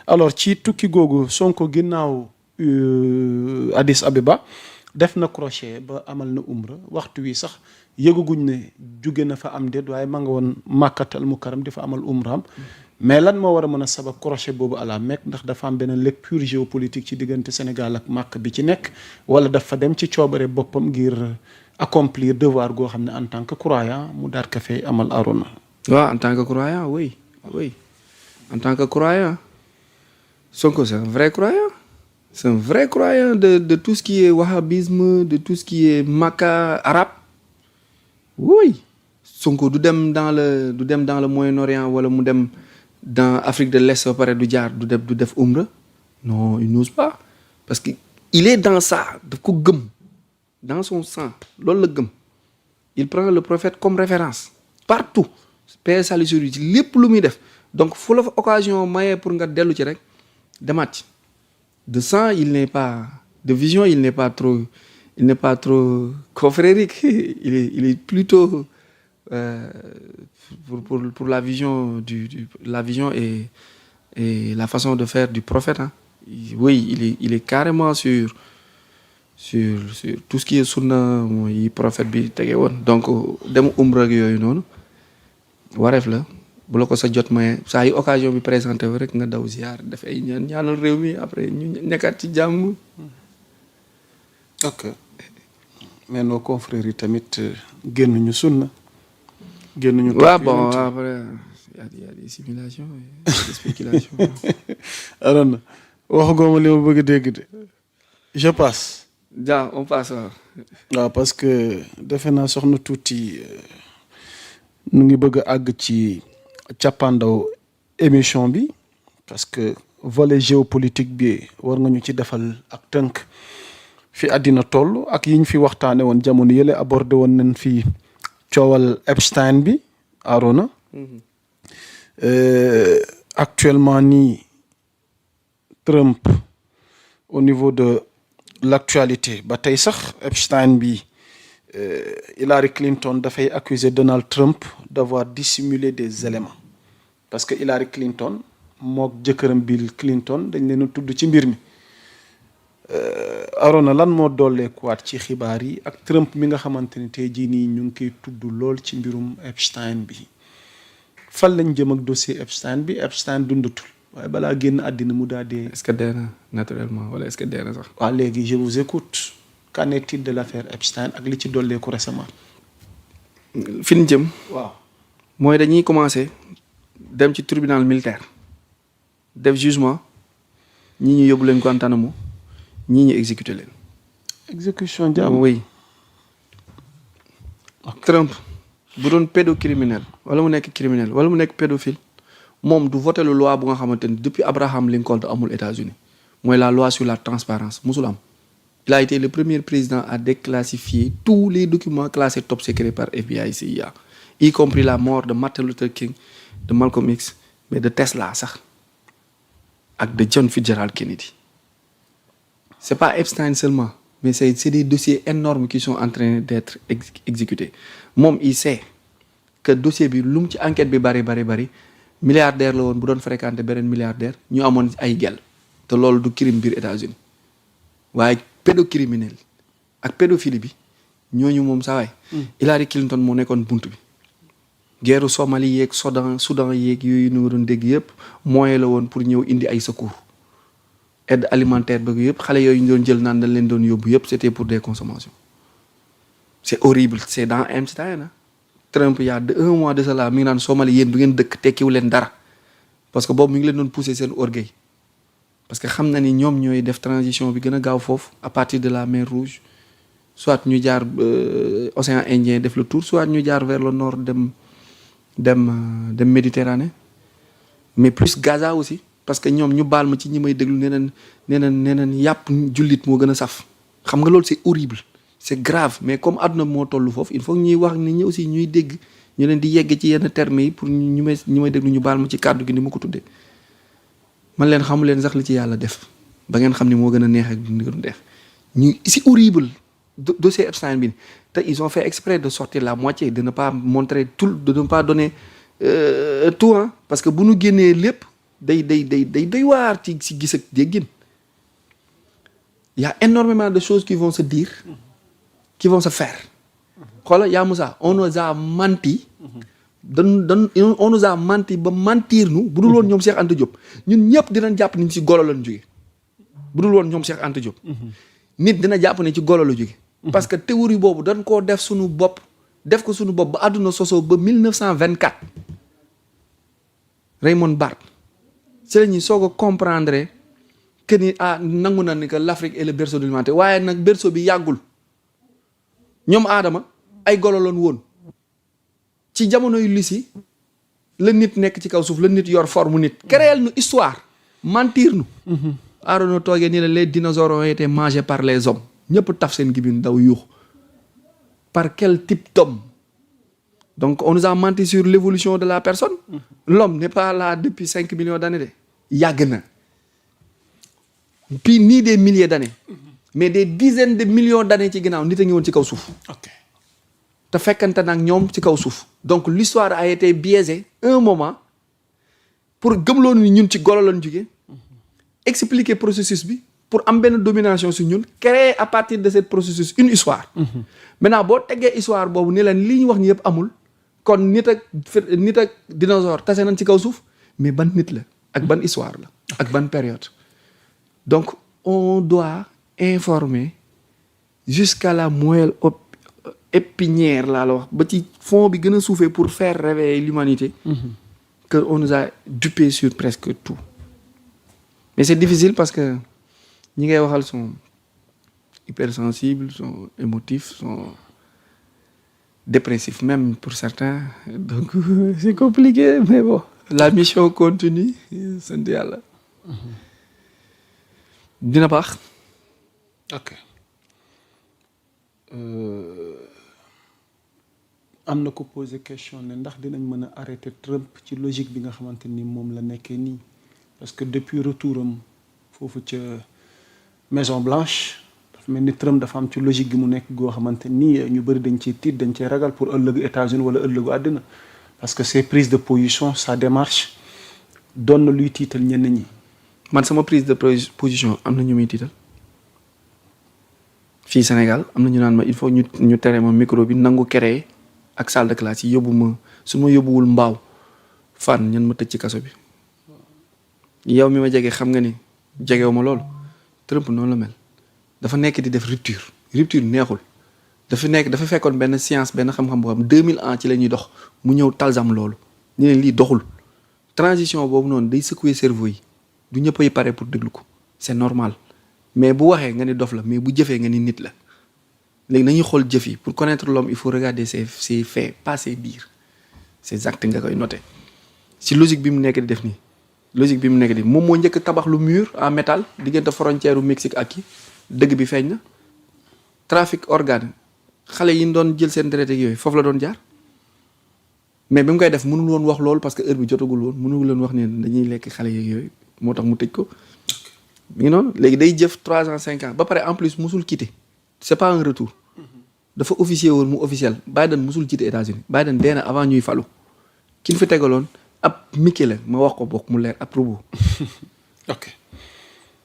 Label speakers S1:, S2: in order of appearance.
S1: alors ci tukki googu Sonko ginnaaw Addis Abeba def na crochet ba amal na umra waxtu wi sax yëguguñ ne jóge na fa am déet waaye ma nga woon màkkatal mukaram di fa amal umraam mais lan moo war a mën a sabab crochet boobu à la Mecque ndax dafa am beneen lecture géopolitique ci diggante Sénégal ak Màkk bi ci nekk wala dafa dem ci coobare boppam ngir accomplir devoir goo xam ne en tant que croyant mu daal ko fay amal Arona.
S2: waaw en tant que croyant oui en tant que croyant Sonko c'est un vrai croyant. C'est un vrai croyant de tout ce qui est wahhabisme, de tout ce qui est Makka arabe. Oui. Sonko du dem dans le Moyen-Orient wala mu dem dans Afrique de l'Est ba pare du def umra. Non, il n'ose pas. Parce que il est dans ça, daf ko gëm. Dans son sang, loolu la gëm. Il prend le prophète comme référence. Partout. Paix salut sur lui ci lépp lu muy def. Donc fu la fa occasion maye pour nga dellu ci rek demaat ci. De sang, il n'est pas... De vision, il n'est pas trop confrérique. Il est plutôt... pour la vision la vision et la façon de faire du prophète. Hein. Oui, il est carrément sur tout ce qui est sunna, mooy prophète bi tege woon. Donc, dem umra ak yooyu noonu wareef la. bu la ko sa jot maye saa yu occasion bi présenté wu rek nga daw ziar def ay ñaanal réew mi après ñu nekkaat ci jàmm.
S1: ok mais nos confrères yi tamit génnuñu sunna génnuñu.
S2: waaw bon après y a des simulations et des spéculations.
S1: alors wax gooma li ma bëgg a dégg de je passe.
S2: ja on passe waaw.
S1: waaw parce que defe naa soxna tuuti nu ngi bëgg a àgg ci. càppaandaw émission bi parce que volet géopolitique bi war nga ñu ci defal ak tënk fi àddina toll ak yiñ fi waxtaane woon jamono yële abordé woon nañ fi coowal Epstein bi Arona. Actuellement nii Trump au niveau de l'actualité ba tey sax Epstein bi Hillary Clinton dafay accuser Donald Trump d'avoir dissimulé des éléments parce que Hillary Clinton mook jëkkëram Bill Clinton dañ leen a tudd ci mbir mi Arona lan moo dolleekuwaat ci xibaar yi ak Trump mi nga xamante ni tey jii nii ñu ngi koy tudd lool ci mbirum Epstein bi fan lañ jëm ak dossier Epstein bi Epstein dundatul waaye balaa génn àddina mu daa dee.
S2: Est-ce que dee na naturellement wala est-ce que dee na sax.
S1: waaw léegi je vous écoute. Qu'en est-il de l'affaire Epstein ak li ci dolleeku récemment.
S2: fi ñu jëm.
S1: waaw
S2: mooy dañuy commencer dem ci tribunal militaire def jugement ñii ñu yóbbu leen Guantanamo ñii ñu exécuter leen.
S1: exécution jàmm.
S2: oui. Trump bu doon pédocriminel wala mu nekk criminel wala mu nekk pédophile moom du voter loi bu nga xamante ni depuis Abraham Lincoln amul États-Unis mooy la loi sur la transparence musul am. Il a été le premier président à déclassifier tous les documents classés top secret par FBI et CIA, y compris la mort de Martin Luther King, de Malcolm X, mais de Tesla sax ak de John Fitzgerald Kennedy. C'est pas Epstein seulement, mais c'est des dossiers énormes qui sont en train d'être exécutés. Moom il sait que dossier bi lu mu ci enquête bi bari milliardaire la woon bu doon fréquenter beneen milliardaire ñu amoon ay gel te loolu du crime biir États-Unis waaye pédocriminel ak pédophilie bi ñooñu moom saa waay. Hillary Clinton moo nekkoon bunt bi. guerre Somalie yeeg Soudan yeeg yooyu ñu doon dégg yëpp moyen la woon pour ñëw indi ay secours aide alimentaire bëgg yëpp xale yooyu ñu doon jël naan dañ leen doon yóbbu yëpp c'était pour des consommations. C'est horrible c'est dans Epstein. Trump y a un mois de cela mi ngi naan Somalie yéen du ngeen dëkk tekkiwu leen dara parce que boobu mi ngi leen doon pousser seen orgueil. Parce que xam na ni ñoom ñooy def transition bi gën a gaaw foofu à partir de la mer Rouge soit ñu jaar océan Indien def le tour soit ñu jaar vers le nord dem Méditerranée mais plus Gaza aussi parce que ñoom ñu baal ma ci ñi may déglu nee nañ yàpp jullit moo gën a saf xam nga loolu c'est horrible c'est grave mais comme àdduna moo toll foofu il faut ñuy wax nit ñi aussi ñuy dégg ñu leen di yegg ci yenn termes yi pour ñi may déglu ñu baal ma ci kàddu gi ni ma ko tuddee. man leen xamu leen sax li ci yàlla def ba ngeen xam ni moo gën a neex ak li ñu def ñu c'est horrible dossier Epstein bi te ils ont fait exprès de sortir la moitié de ne pas montrer tout de ne pas donner tout hein parce que bu ñu génnee lépp day doy waar ci si gis ak déggin. Il y a énormément de choses qui vont se dire, qui vont se faire. Xoolal yaa Moussa on nous a menti. On nous a menti ba mentir nu bu dul woon ñoom Cheikh Anta Diop ñun ñëpp dinañ jàpp ni ci golo lañ jóge bu dul woon ñoom Cheikh Anta Diop. nit dina jàpp ne ci golo la jóge parce que théorie boobu dañ koo def suñu bopp def ko suñu bopp ba àdduna sosoo ba 1924 Raymond Barre ci la ñuy soog a comprendre que ni nangu na ni que l'Afrique est le berceau de l'humanité waaye nag berceau bi yàggul ñoom aadama ay golo lañ woon ci jamono yu lisi la nit nekk ci kaw suuf la nit yor forme nit créer nu histoire mentir nu Aaroona toogee nii la les dinosaures ont été mangés par les hommes ñëpp taf seen gibin daw yuux par quel type d'homme donc on nous a menti sur l'évolution de la personne l'homme n'est pas là depuis 5 millions d'années de yàgg na puis ni des milliers d'années mais des dizaines de millions d'années ci ginnaaw nit a ngi woon ci kaw suuf te fekkante nag ñoom ci kaw suuf donc l'histoire a été biaisée un moment pour gëmloo ni ñun ci golo lañ jóge expliquer processus bi pour am benn domination sur ñun créer à partir de ce processus une histoire maintenant boo teggee histoire boobu ni leen li ñu wax ni yëpp amul kon nit ak dinosaure tase nañ ci kaw suuf mais ban nit la ak ban histoire la ak ban période donc on doit informer jusqu'à la moelle épinière laa la wax ba ci fond bi gën a suufee pour faire réveiller l'humanité que on nous a dupé sur presque tout mais c'est difficile parce que ñi ngay waxal sont hypersensibles sont émotifs sont dépressifs même pour certains donc c'est compliqué mais bon la mission continue sant yàlla dina baax.
S1: ok am na ko poser question ne ndax dinañ mën a arrêter Trump ci logique bi nga xamante ni moom la nekkee nii parce que depuis retour am foofu ca Maison Blanche dafa mel ni Trump dafa am ci logique gi mu nekk goo xamante nii ñu bëri dañ ciy tiit dañ ciy ragal pour ëllëgu États-Unis wala ëllëgu àddina parce que ses prises de position sa démarche doon na luy tiital ñenn ñi.
S2: man sama prise de position am na ñu muy tiital fii Sénégal am na ñu naan ma il faut ñu tere ma micro bi nangu créer ak salle de classe yi yóbbu ma su ma yóbbuwul mbaaw fan ñan ma tëj ci kaso bi yow mi ma jege xam nga ni jegewu ma loolu Trump noonu la mel dafa nekk di def rupture neexul dafa fekkoon benn science benn xam-xam boo xam 2000 ans ci la ñuy dox mu ñëw talsam loolu ñu ne lii doxul transition boobu noonu day secouer cerveau yi du ñëpp ay pare pour déglu ko c'est normal mais bu waxee nga ni dof la mais bu jëfee nga ni nit la léegi nañuy xool jëf yi pour connaître l'homme il faut regarder ses faits pas ses dires ses actes nga koy noter si logique bi mu nekk di def nii logique bi mu nekk di moom moo njëkk tabax lu mur en métal diggante frontière u Mexique ak yi dëgg bi feeñ na trafic organe xale yi ñu doon jël seen deret ak yooyu foofu la doon jaar mais bi mu koy def mënul woon wax loolu parce que heure bi jotagul woon mënul leen wax ne dañuy lekk xale yeeg yooyu moo tax mu tëj ko mi ngi noonu léegi day jëf 3 ans 5 ans ba pare en plus musul quitter c'est pas un retour dafa officier woon mu officiel Biden musul quitter États-Unis Biden dee na avant ñuy falu ki ñu fi tegaloon ab Mickey la ma wax ko bokk mu leer ab robot.
S1: ok